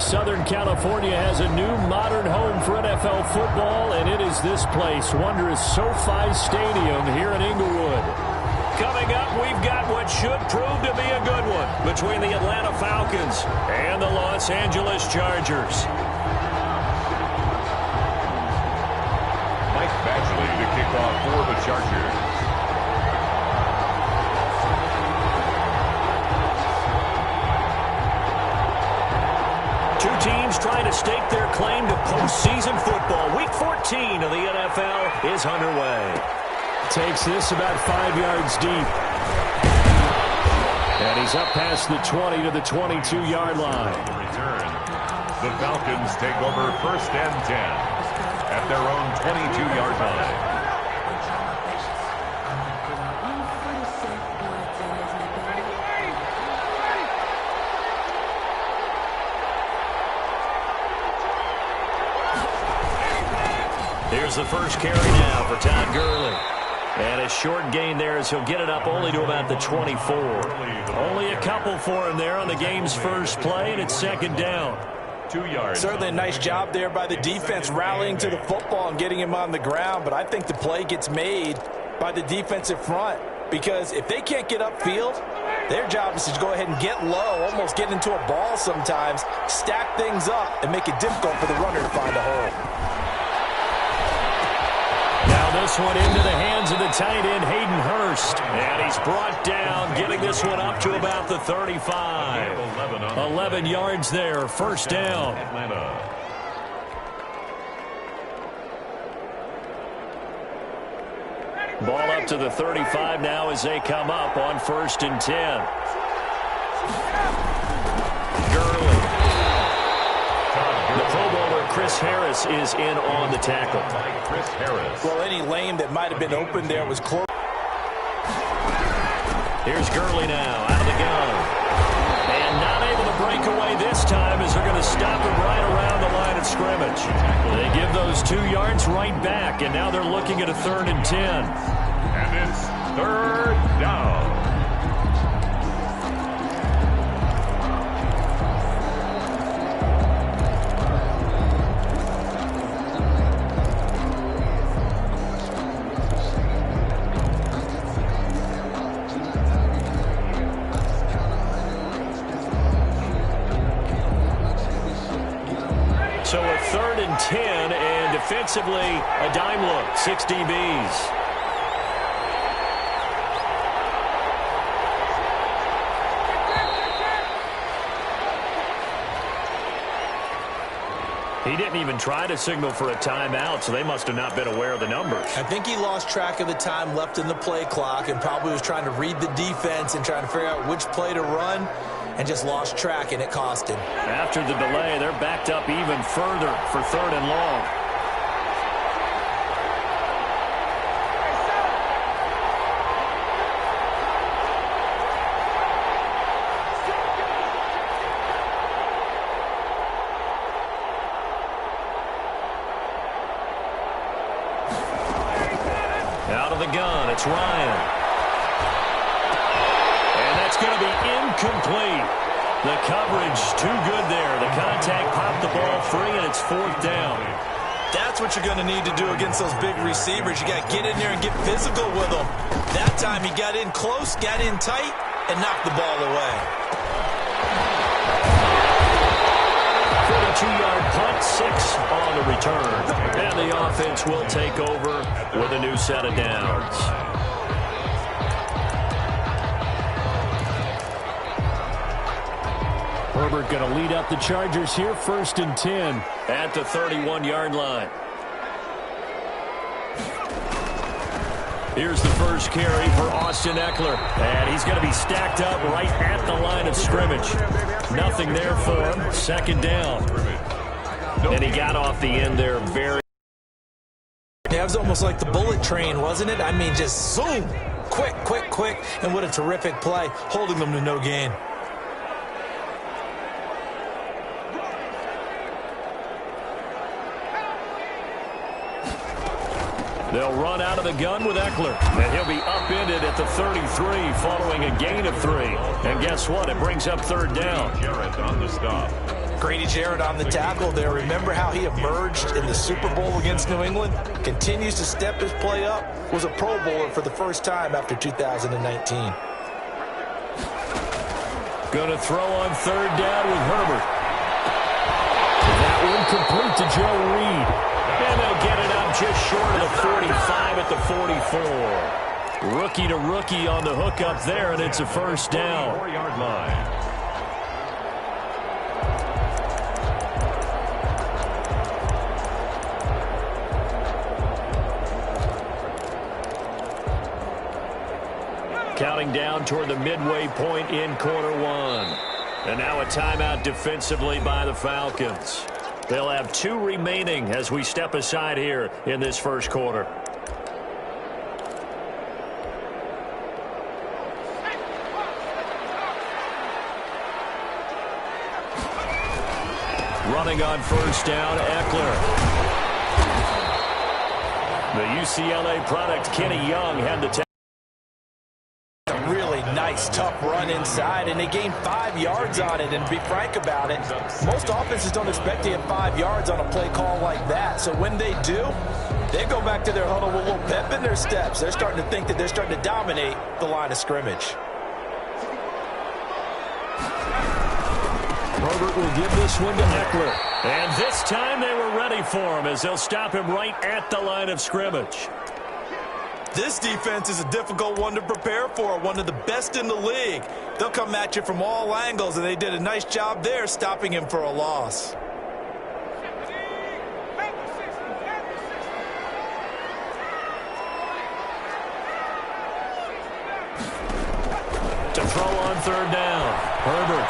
Southern California has a new modern home for NFL football, and it is this place, wondrous SoFi Stadium here in Inglewood. Coming up, we've got what should prove to be a good one between the Atlanta Falcons and the Los Angeles Chargers. Mike Badgley to kick off for the Chargers. Two teams trying to stake their claim to postseason football. Week 14 of the NFL is underway. Takes this about 5 yards deep. And he's up past the 20 to the 22-yard line. Return. The Falcons take over 1st and 10 at their own 22-yard line. Here's the first carry now for Todd Gurley. And a short gain there as he'll get it up only to about the 24. Only a couple for him there on the game's first play, and it's 2nd down. 2 yards. Certainly a nice job there by the defense rallying to the football and getting him on the ground, but I think the play gets made by the defensive front because if they can't get upfield, their job is to go ahead and get low, almost get into a ball sometimes, stack things up, and make it difficult for the runner to find a hole. Now this one into the hands of the tight end, Hayden Hurst. And he's brought down, getting this one up to about the 35. 11 yards there, 1st down. Ball up to the 35 now as they come up on 1st and 10. Gurley. The Pro Bowler Chris Harris is in on the tackle. Chris Harris. Well, any lane that might have been open there was close. Here's Gurley now, out of the gun. And not able to break away this time as they're going to stop him right around the line of scrimmage. They give those 2 yards right back, and now they're looking at a 3rd and 10. And it's 3rd down. So a 3rd and 10, and defensively, a dime look, 6 DBs. He didn't even try to signal for a timeout, so they must have not been aware of the numbers. I think he lost track of the time left in the play clock and probably was trying to read the defense and trying to figure out which play to run and just lost track, and it cost him. After the delay, they're backed up even further for 3rd and long. Out of the gun, it's Ryan. And that's going to be incomplete. The coverage too good there. The contact popped the ball free, and it's 4th down. That's what you're going to need to do against those big receivers. You got to get in there and get physical with them. That time he got in close, got in tight, and knocked the ball away. 42-yard punt, 6 on the return. And the offense will take over with a new set of downs. Herbert going to lead up the Chargers here, 1st and 10 at the 31-yard line. Here's the first carry for Austin Eckler. And he's going to be stacked up right at the line of scrimmage. Nothing there for him. 2nd down. And he got off the end there very... Yeah, it was almost like the bullet train, wasn't it? I mean, just zoom. Quick, quick, quick. And what a terrific play, holding them to no gain. They'll run out of the gun with Eckler, and he'll be upended at the 33 following a gain of 3. And guess what? It brings up 3rd down. Jarrett on the stop. Grady Jarrett on the tackle there. Remember how he emerged in the Super Bowl against New England? Continues to step his play up. Was a Pro Bowler for the first time after 2019. Going to throw on third down with Herbert. That one complete to Joe Reed. And they'll get it up just short of the 45 at the 44. Rookie to rookie on the hook up there, and it's a first down. 4-yard line. Counting down toward the midway point in quarter one. And now a timeout defensively by the Falcons. They'll have 2 remaining as we step aside here in this first quarter. Running on first down, Eckler. The UCLA product, Kenny Young, had the Really nice, tough run inside, and they gained 5 yards on it. And to be frank about it, most offenses don't expect to get 5 yards on a play call like that. So when they do, they go back to their huddle with a little pep in their steps. They're starting to think that they're starting to dominate the line of scrimmage. Herbert will give this one to Eckler. And this time they were ready for him as they'll stop him right at the line of scrimmage. This defense is a difficult one to prepare for, one of the best in the league. They'll come at you from all angles, and they did a nice job there stopping him for a loss. To throw on third down, Herbert.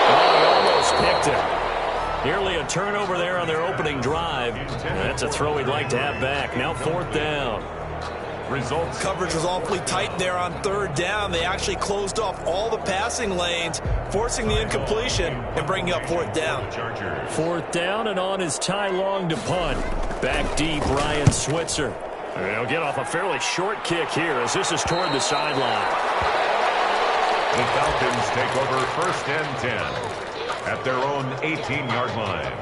Oh, he almost picked it. Nearly a turnover there on their opening drive. That's a throw he'd like to have back. Now fourth down. Results. Coverage was awfully tight there on third down. They actually closed off all the passing lanes, forcing the incompletion and bringing up fourth down. Fourth down, and on is Ty Long to punt. Back deep, Ryan Switzer. They'll get off a fairly short kick here as this is toward the sideline. The Falcons take over first and 10 at their own 18-yard line.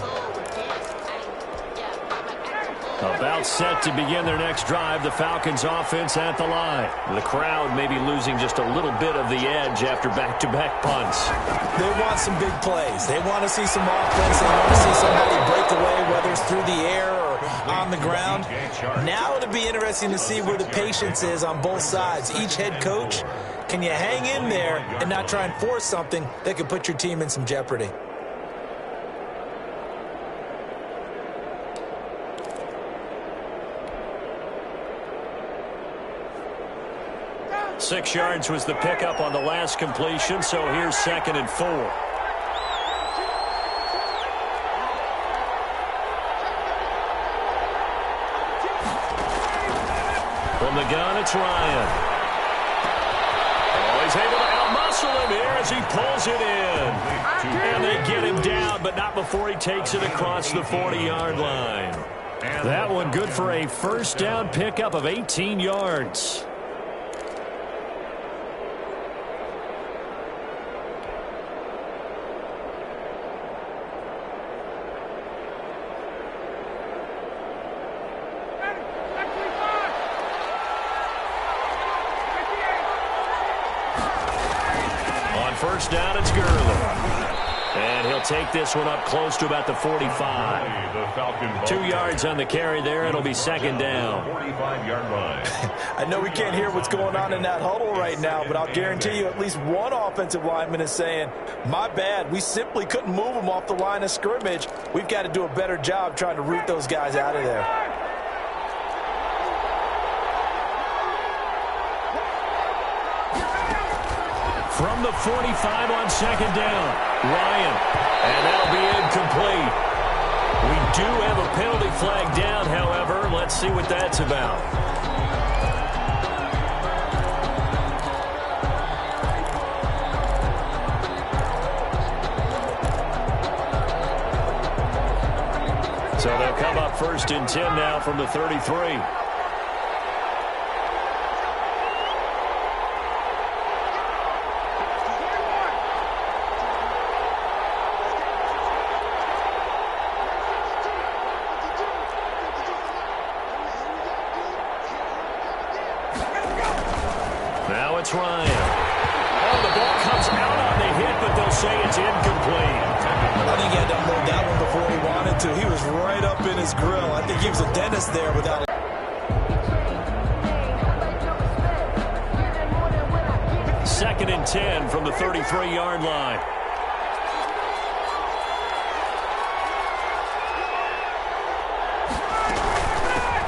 About set to begin their next drive, the Falcons offense at the line. The crowd may be losing just a little bit of the edge after back-to-back punts. They want some big plays. They want to see some offense. They want to see somebody break away, whether it's through the air or on the ground. Now it'll be interesting to see where the patience is on both sides. Each head coach, can you hang in there and not try and force something that could put your team in some jeopardy? Six yards was the pickup on the last completion, so here's 2nd and 4. From the gun, it's Ryan. Oh, he's able to outmuscle him here as he pulls it in. And they get him down, but not before he takes it across the 40-yard line. That one good for a first down pickup of 18 yards. First down, it's Gurley. And he'll take this one up close to about the 45. 2 yards on the carry there. It'll be 2nd down. 45-yard line. I know we can't hear what's going on in that huddle right now, but I'll guarantee you at least one offensive lineman is saying, my bad, we simply couldn't move them off the line of scrimmage. We've got to do a better job trying to root those guys out of there. From the 45 on 2nd down, Ryan, and that'll be incomplete. We do have a penalty flag down, however. Let's see what that's about. So they'll come up 1st and 10 now from the 33. Now it's Ryan. Oh, the ball comes out on the hit, but they'll say it's incomplete. I think he had to unload that one before he wanted to. He was right up in his grill. I think he was a dentist there without a... 2nd and 10 from the 33-yard line.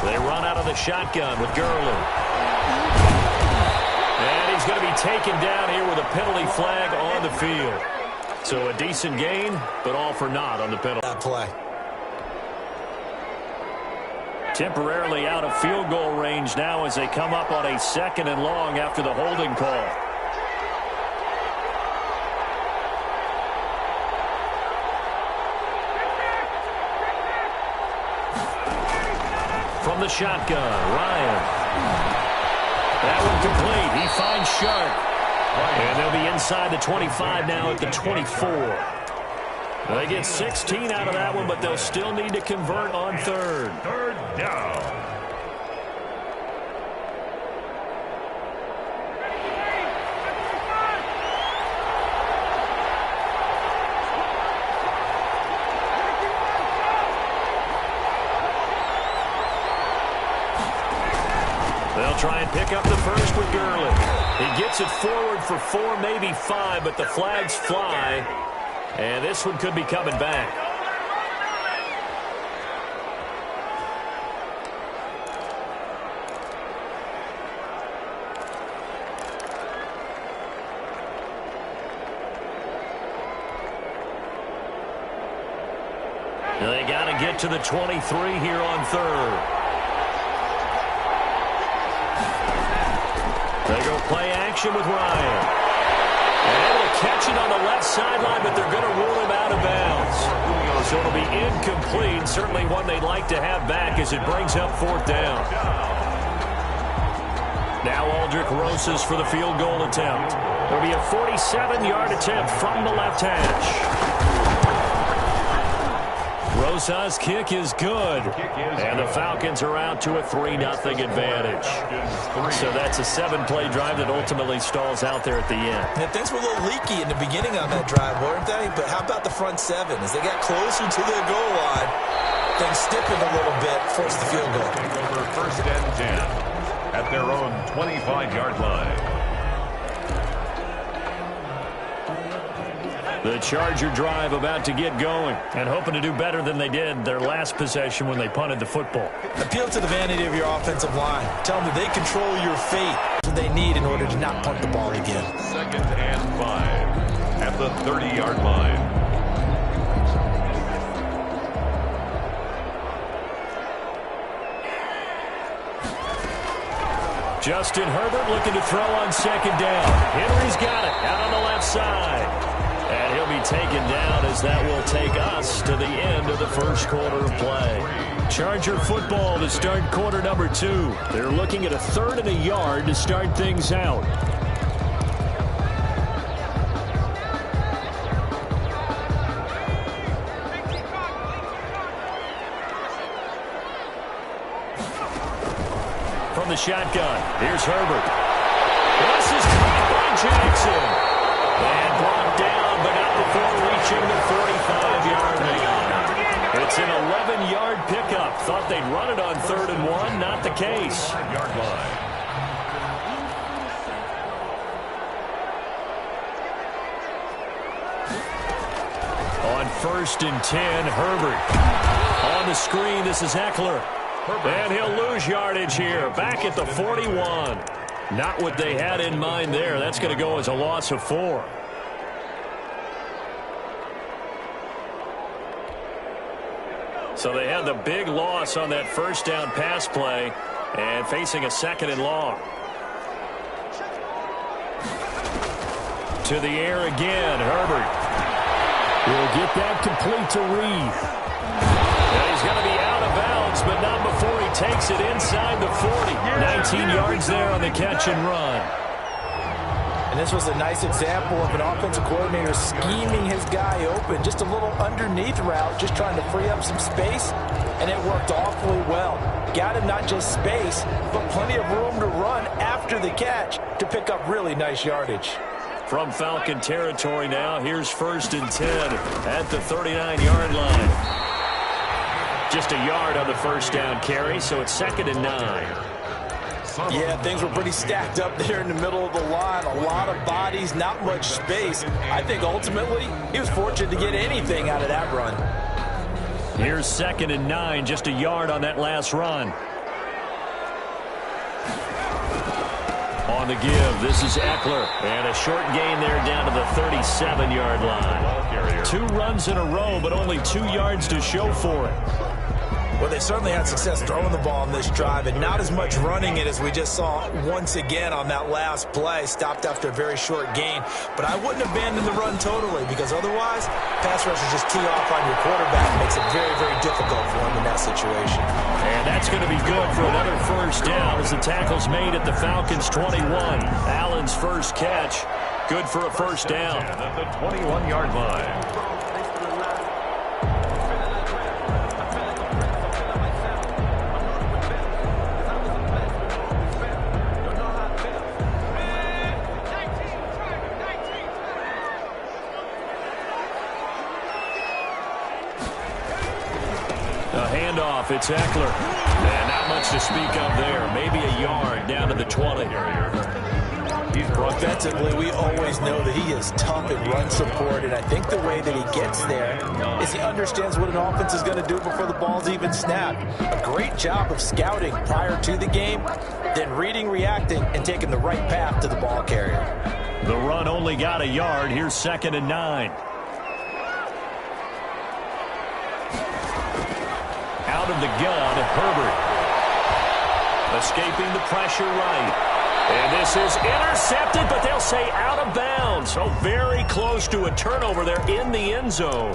They run out of the shotgun with Gurley. And he's going to be taken down here with a penalty flag on the field. So a decent gain, but all for naught on the penalty. That play. Temporarily out of field goal range now as they come up on a 2nd and long after the holding call. From the shotgun, Ryan. That one complete. He finds Sharp. And they'll be inside the 25 now at the 24. They get 16 out of that one, but they'll still need to convert on 3rd. 3rd down. They'll try and pick up the first with Gurley. He gets it forward for 4, maybe 5, but the flags fly. And this one could be coming back. They got to get to the 23 here on 3rd. They go play action with Ryan. And able to catch it on the left sideline, but they're going to rule him out of bounds. So it'll be incomplete. Certainly one they'd like to have back as it brings up 4th down. Now Aldrick Rosas for the field goal attempt. There'll be a 47-yard attempt from the left hash. Rosas' kick is good. And the Falcons are out to a 3-0 advantage. So that's a 7-play drive that ultimately stalls out there at the end. And things were a little leaky in the beginning on that drive, weren't they? But how about the front 7? As they got closer to the goal line, things stiffened a little bit, forced the field goal. Take over 1st and 10 at their own 25-yard line. The Charger drive about to get going and hoping to do better than they did their last possession when they punted the football. Appeal to the vanity of your offensive line. Tell them that they control your fate. That's what they need in order to not punt the ball again. 2nd and 5 at the 30-yard line. Justin Herbert looking to throw on 2nd down. Henry's got it out on the left side. And he'll be taken down as that will take us to the end of the first quarter of play. Charger football to start quarter number 2. They're looking at a 3rd and a yard to start things out. From the shotgun, here's Herbert. This is caught by Jackson. And brought down, but not before reaching the 45-yard line. It's an 11-yard pickup. Thought they'd run it on 3rd and 1. Not the case. 5-yard line. On 1st and 10, Herbert. On the screen, this is Eckler. And he'll lose yardage here. Back at the 41. Not what they had in mind there. That's going to go as a loss of 4. So they had the big loss on that 1st down pass play and facing a 2nd and long. To the air again, Herbert. Will get that complete to Reed. And he's going to be out of bounds, but not before he takes it inside the 40. 19 yards there on the catch and run. And this was a nice example of an offensive coordinator scheming his guy open. Just a little underneath route, just trying to free up some space, and it worked awfully well. got him not just space, but plenty of room to run after the catch to pick up really nice yardage. From Falcon territory now, here's 1st and 10 at the 39-yard line. Just a yard on the first down carry, so it's 2nd and 9. Yeah, things were pretty stacked up there in the middle of the line. A lot of bodies, not much space. I think ultimately he was fortunate to get anything out of that run. Here's 2nd and 9, just a yard on that last run. On the give, this is Eckler. And a short gain there down to the 37-yard line. 2 runs in a row, but only 2 yards to show for it. Well, they certainly had success throwing the ball on this drive, and not as much running it as we just saw once again on that last play. Stopped after a very short gain. But I wouldn't abandon the run totally, because otherwise, pass rushers just tee off on your quarterback. It makes it very, very difficult for him in that situation. And that's going to be good for another first down as the tackle's made at the Falcons' 21. Allen's first catch, good for a first down. At the 21-yard line. Handoff, it's Eckler. And not much to speak of there. Maybe a yard down to the 20. Offensively, we always know that he is tough in run support, and I think the way that he gets there is he understands what an offense is going to do before the ball's even snapped. A great job of scouting prior to the game, then reading, reacting, and taking the right path to the ball carrier. The run only got a yard. Here's 2nd and 9. Out of the gun, Herbert. Escaping the pressure right. And this is intercepted, but they'll say out of bounds. So very close to a turnover there in the end zone.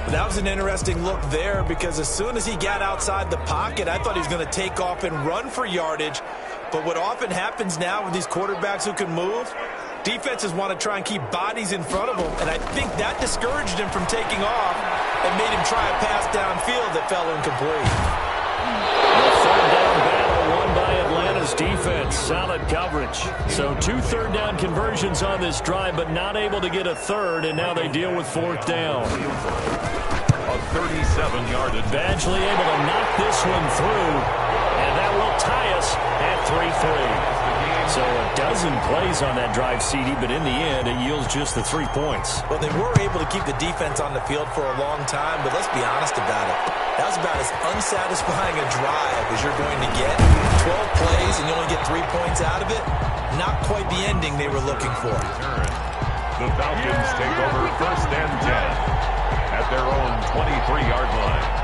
That was an interesting look there, because as soon as he got outside the pocket, I thought he was going to take off and run for yardage. But what often happens now with these quarterbacks who can move, defenses want to try and keep bodies in front of them, and I think that discouraged him from taking off and made him try a pass downfield that fell incomplete. The third down battle won by Atlanta's defense. Solid coverage. So 2 third-down conversions on this drive, but not able to get a third, and now they deal with 4th down. A 37-yard advance. Badgley able to knock this one through, and that will tie us at 3-3. So a dozen plays on that drive, CD, but in the end, it yields just the 3 points. Well, they were able to keep the defense on the field for a long time, but let's be honest about it. That was about as unsatisfying a drive as you're going to get. 12 plays and you only get 3 points out of it. Not quite the ending they were looking for. The Falcons take over 1st and 10 at their own 23-yard line.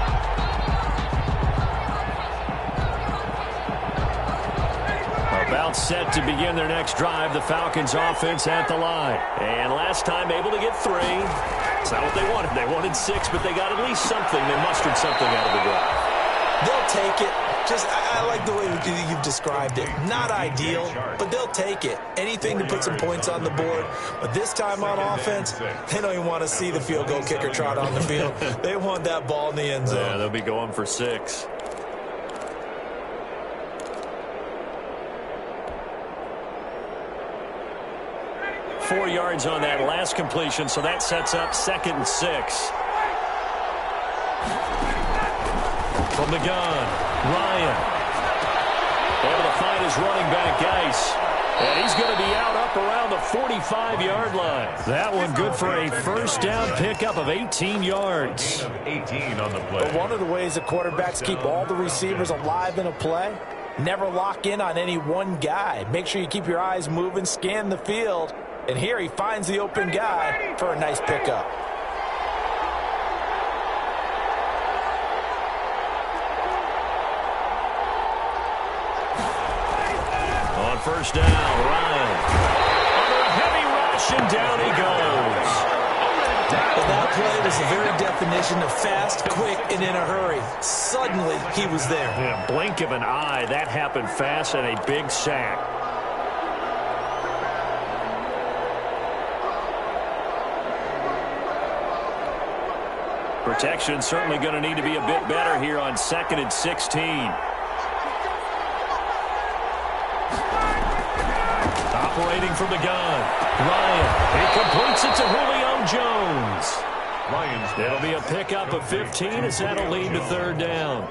About set to begin their next drive, the Falcons offense at the line. And last time able to get 3. It's not what they wanted. They wanted 6, but they got at least something. They mustered something out of the drive. They'll take it. I like the way you've described it. Not ideal, but they'll take it. Anything to put some points on the board. But this time on offense, they don't even want to see the field goal kicker trot on the field. They want that ball in the end zone. Yeah, they'll be going for 6. Four yards on that last completion, so that sets up 2nd and 6. From the gun, Ryan. Able to find his running back, Geis. And he's going to be out up around the 45-yard line. That one good for a first down pickup of 18 yards. 18 on the play. But one of the ways that quarterbacks keep all the receivers alive in a play, never lock in on any one guy. Make sure you keep your eyes moving, scan the field. And here he finds the open guy for a nice pickup. On first down, Ryan. Under a heavy rush, and down he goes. Well, that play was the very definition of fast, quick, and in a hurry. Suddenly, he was there. In a blink of an eye, that happened fast, and a big sack. Protection certainly going to need to be a bit better here on 2nd and 16. Operating from the gun. Ryan. He completes it to Julio Jones. It'll be a pickup of 15 as that'll lead to 3rd down.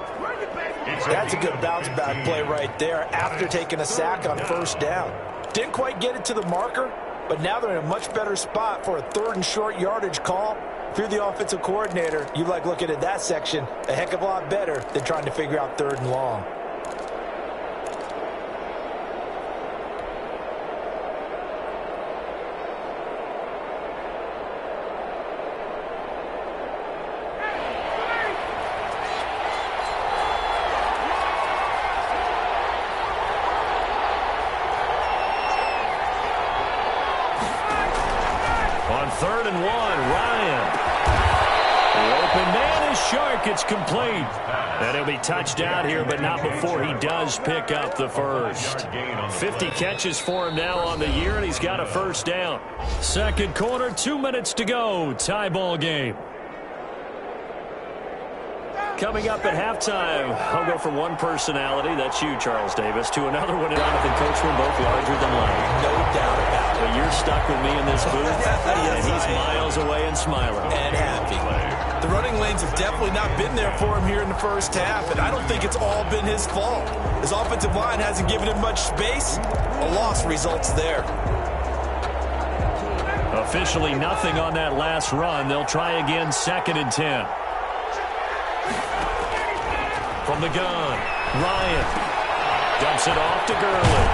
That's a good bounce back play right there after taking a sack on 1st down. Didn't quite get it to the marker, but now they're in a much better spot for a 3rd and short yardage call. If you're the offensive coordinator, you like looking at that section a heck of a lot better than trying to figure out 3rd and long. On 3rd and 1, Ryan. The open man is Shark. It's complete. And he'll be touched out here, but not before he does pick up the first. 50 catches for him now on the year, and he's got a 1st down. 2nd quarter, 2 minutes to go. Tie ball game. Coming up at halftime, I'll go from one personality, that's you, Charles Davis, to another one. Jonathan Coachman, both larger than life. No doubt about it. But you're stuck with me in this booth, and he's miles away and smiling. And happy. The running lanes have definitely not been there for him here in the 1st half, and I don't think it's all been his fault. His offensive line hasn't given him much space. A loss results there. Officially nothing on that last run. They'll try again, 2nd and 10. From the gun, Ryan dumps it off to Gurley.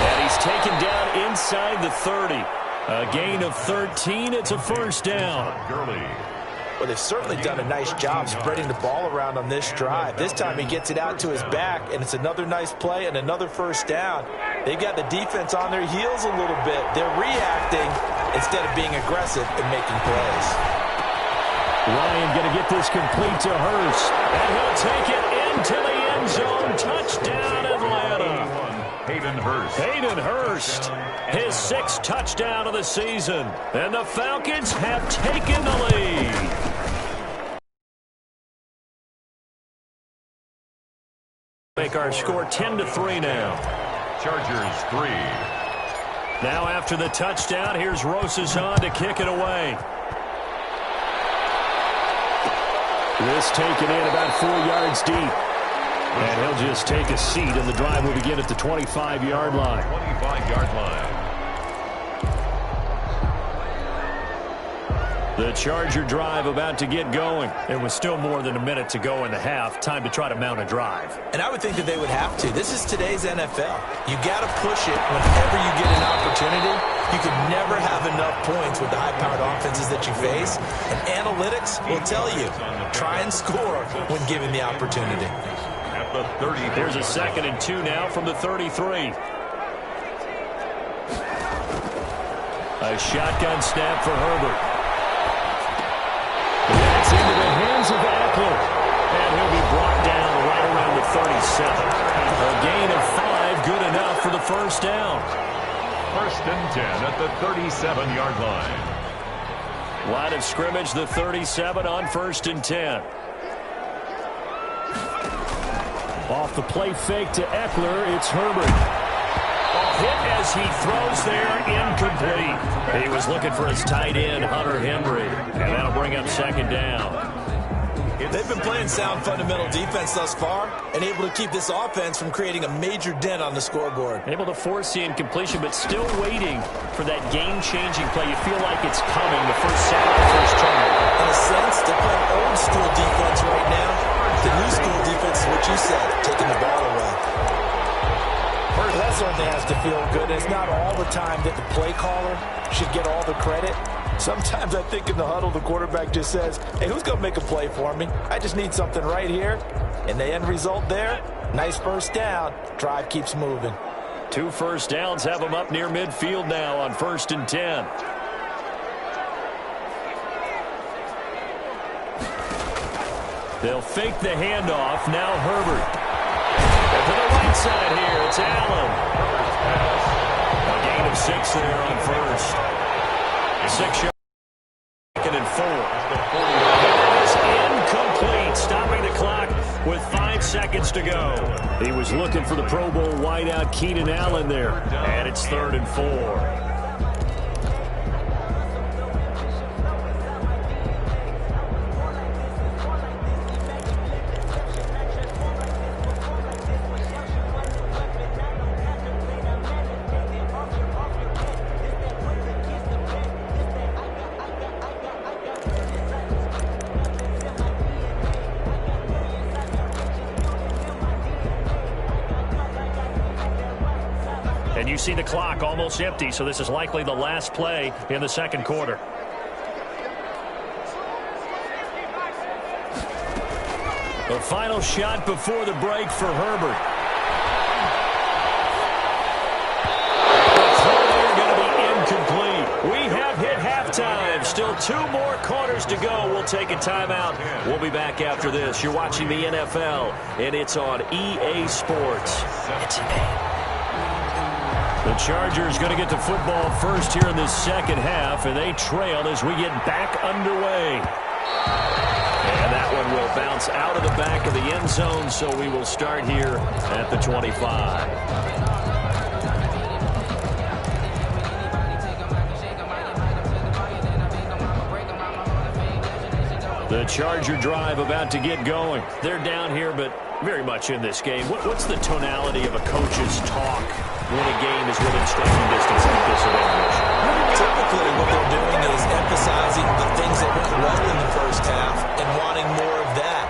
And he's taken down inside the 30. A gain of 13. It's a 1st down. Well, they've certainly done a nice job spreading the ball around on this drive. This time he gets it out to his back, and it's another nice play and another 1st down. They've got the defense on their heels a little bit. They're reacting instead of being aggressive and making plays. Ryan going to get this complete to Hurst. And he'll take it into the end zone. Touchdown, Atlanta. Hayden Hurst, his 6th touchdown of the season. And the Falcons have taken the lead. Make our score 10-3 now. Chargers 3. Now after the touchdown, here's Rosazon to kick it away. This taken in about 4 yards deep. And he'll just take a seat, and the drive will begin at the 25-yard line. 25-yard line. The Charger drive about to get going. There was still more than a minute to go in the half. Time to try to mount a drive. And I would think that they would have to. This is today's NFL. You got to push it whenever you get an opportunity. You can never have enough points with the high-powered offenses that you face. And analytics will tell you, try and score when given the opportunity. At the 30. Here's a 2nd and 2 now from the 33. A shotgun snap for Herbert. That's into the hands of Eckler. And he'll be brought down right around the 37. A gain of 5, good enough for the 1st down. 1st and 10 at the 37-yard line. Line of scrimmage, the 37 on 1st and 10. Off the play fake to Eckler, it's Herbert. Hit as he throws there, incomplete. He was looking for his tight end, Hunter Henry, and that'll bring up 2nd down. They've been playing sound fundamental defense thus far and able to keep this offense from creating a major dent on the scoreboard. Able to force the incompletion, but still waiting for that game-changing play. You feel like it's coming, the first sack, the first turn. In a sense, they're playing old-school defense right now. The new-school defense is what you said, taking the ball away. That certainly has to feel good. It's not all the time that the play caller should get all the credit. Sometimes I think in the huddle, the quarterback just says, hey, who's going to make a play for me? I just need something right here. And the end result there, nice 1st down. Drive keeps moving. 2 first downs have them up near midfield now on 1st and 10. They'll fake the handoff. Now Herbert. To the right side here, it's Allen. A gain of 6 there on 1st. 6 yards, 2nd and 4. seconds to go. He was looking for the Pro Bowl wideout Keenan Allen there. And it's 3rd and 4. And you see the clock almost empty, so this is likely the last play in the second quarter. The final shot before the break for Herbert. They're going to be incomplete. We have hit halftime. Still 2 more quarters to go. We'll take a timeout. We'll be back after this. You're watching the NFL, and it's on EA Sports. It's the Chargers going to get the football first here in this second half, and they trail as we get back underway. And that one will bounce out of the back of the end zone, so we will start here at the 25. The Charger drive about to get going. They're down here, but very much in this game. What's the tonality of a coach's talk when a game is within striking distance like this advantage? Typically, what they're doing is emphasizing the things that went well in the first half and wanting more of that.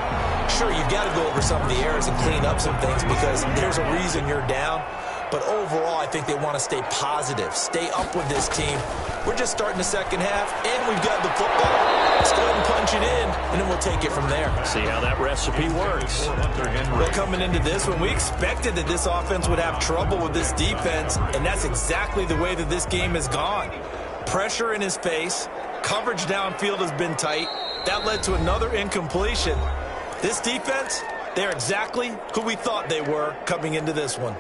Sure, you've got to go over some of the errors and clean up some things because there's a reason you're down. But overall, I think they want to stay positive, stay up with this team. We're just starting the second half, and we've got the football. Let's go ahead and punch it in, and then we'll take it from there. See how that recipe works. Well, coming into this one, we expected that this offense would have trouble with this defense, and that's exactly the way that this game has gone. Pressure in his face, coverage downfield has been tight. That led to another incompletion. This defense, they're exactly who we thought they were coming into this one.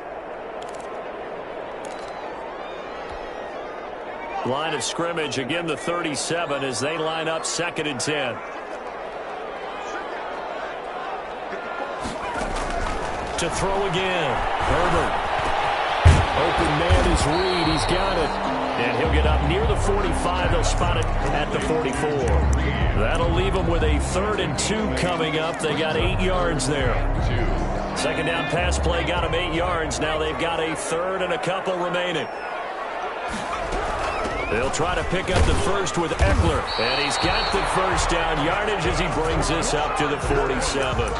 Line of scrimmage, again the 37 as they line up 2nd and 10. To throw again. Herbert. Open man is Reed. He's got it. And he'll get up near the 45. They'll spot it at the 44. That'll leave them with a 3rd and 2 coming up. They got 8 yards there. Second down pass play got them 8 yards. Now they've got a 3rd and a couple remaining. They'll try to pick up the first with Eckler. And he's got the first down yardage as he brings this up to the 47.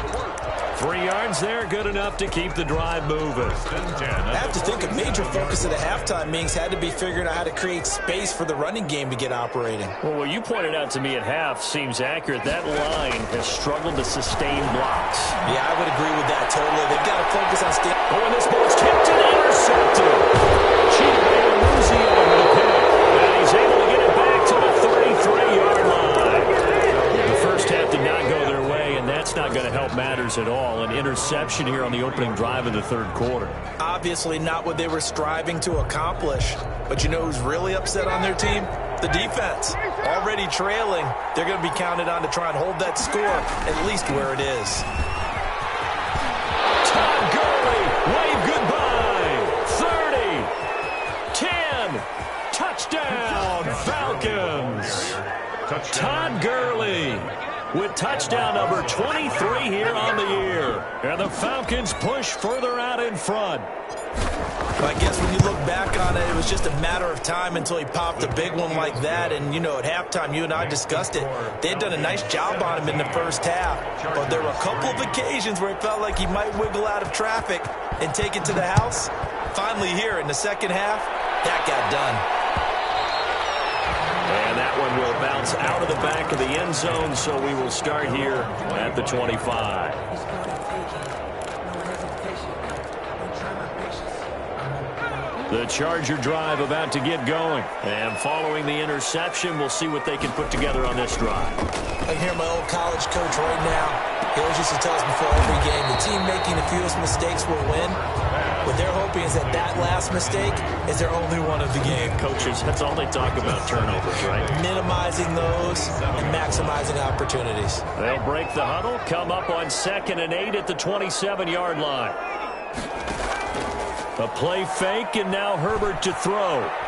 3 yards there, good enough to keep the drive moving. I have to think a major focus of the halftime meetings had to be figuring out how to create space for the running game to get operating. Well, what you pointed out to me at half seems accurate. That line has struggled to sustain blocks. Yeah, I would agree with that totally. They've got to focus on staying. Oh, and this ball's tipped and intercepted. Chidobe over the pick. And he's able to get it back to the 33-yard line. The first half did not go their way, and that's not going to help matters at all. An interception here on the opening drive of the third quarter. Obviously not what they were striving to accomplish. But you know who's really upset on their team? The defense. Already trailing. They're going to be counted on to try and hold that score at least where it is. Todd Gurley, wave goodbye. 30, 10, touchdown, Falcons. Todd Gurley with touchdown number 23 here on the year. And the Falcons push further out in front. I guess when you look back on it, it was just a matter of time until he popped a big one like that. And, you know, at halftime, you and I discussed it. They had done a nice job on him in the first half. But there were a couple of occasions where it felt like he might wiggle out of traffic and take it to the house. Finally here in the second half, that got done. And that one will bounce out of the back of the end zone, so we will start here at the 25. The Charger drive about to get going. And following the interception, we'll see what they can put together on this drive. I hear my old college coach right now. Coach used to tell us before every game, the team making the fewest mistakes will win. What they're hoping is that that last mistake is their only one of the game. Coaches, that's all they talk about, turnovers, right? Minimizing those and maximizing opportunities. They'll break the huddle, come up on 2nd and 8 at the 27-yard line. A play fake, and now Herbert to throw.